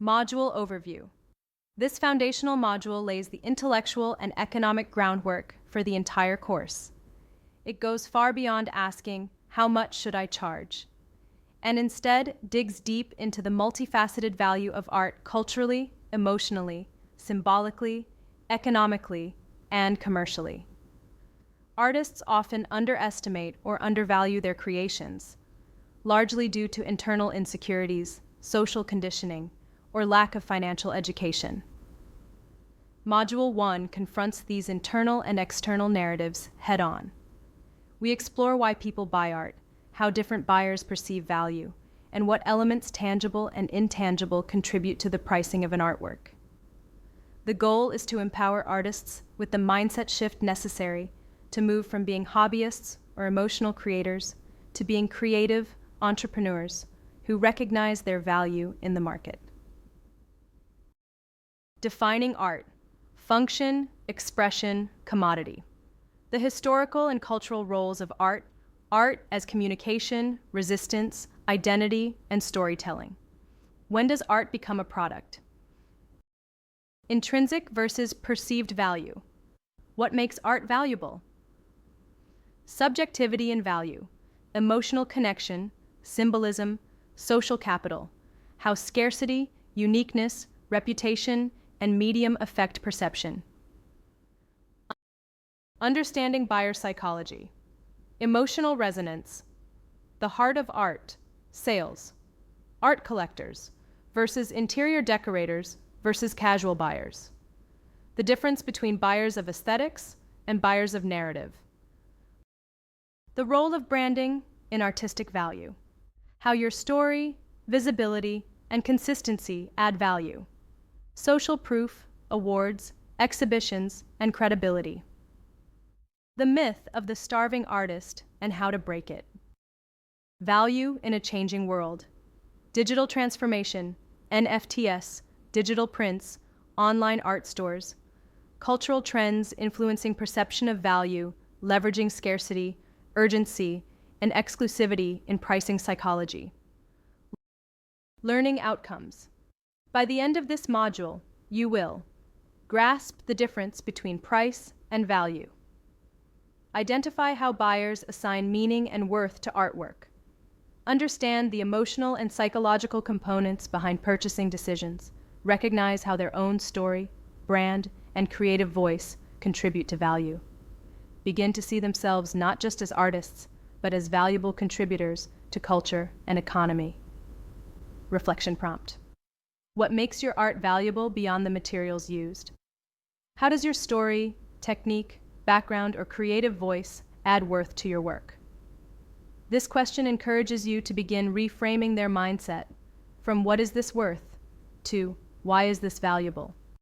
Module Overview. This foundational module lays the intellectual and economic groundwork for the entire course. It goes far beyond asking, "How much should I charge?" and instead digs deep into the multifaceted value of art culturally, emotionally, symbolically, economically, and commercially. Artists often underestimate or undervalue their creations, largely due to internal insecurities, social conditioning, or lack of financial education. Module 1 confronts these internal and external narratives head-on. We explore why people buy art, how different buyers perceive value, and what elements, tangible and intangible, contribute to the pricing of an artwork. The goal is to empower artists with the mindset shift necessary to move from being hobbyists or emotional creators to being creative entrepreneurs who recognize their value in the market. Defining art: function, expression, commodity. The historical and cultural roles of art as communication, resistance, identity, and storytelling. When does art become a product? Intrinsic versus perceived value. What makes art valuable? Subjectivity and value. Emotional connection, symbolism, social capital. How scarcity, uniqueness, reputation, and medium affect perception. Understanding buyer psychology. Emotional resonance. The heart of art, sales. Art collectors versus interior decorators versus casual buyers. The difference between buyers of aesthetics and buyers of narrative. The role of branding in artistic value. How your story, visibility, and consistency add value. Social proof, awards, exhibitions, and credibility. The myth of the starving artist and how to break it. Value in a changing world. Digital transformation, NFTs, digital prints, online art stores. Cultural trends influencing perception of value, leveraging scarcity, urgency, and exclusivity in pricing psychology. Learning outcomes. By the end of this module, you will grasp the difference between price and value. Identify how buyers assign meaning and worth to artwork. Understand the emotional and psychological components behind purchasing decisions. Recognize how their own story, brand, and creative voice contribute to value. Begin to see themselves not just as artists, but as valuable contributors to culture and economy. Reflection prompt. What makes your art valuable beyond the materials used? How does your story, technique, background, or creative voice add worth to your work? This question encourages you to begin reframing their mindset from "what is this worth?" to "why is this valuable?"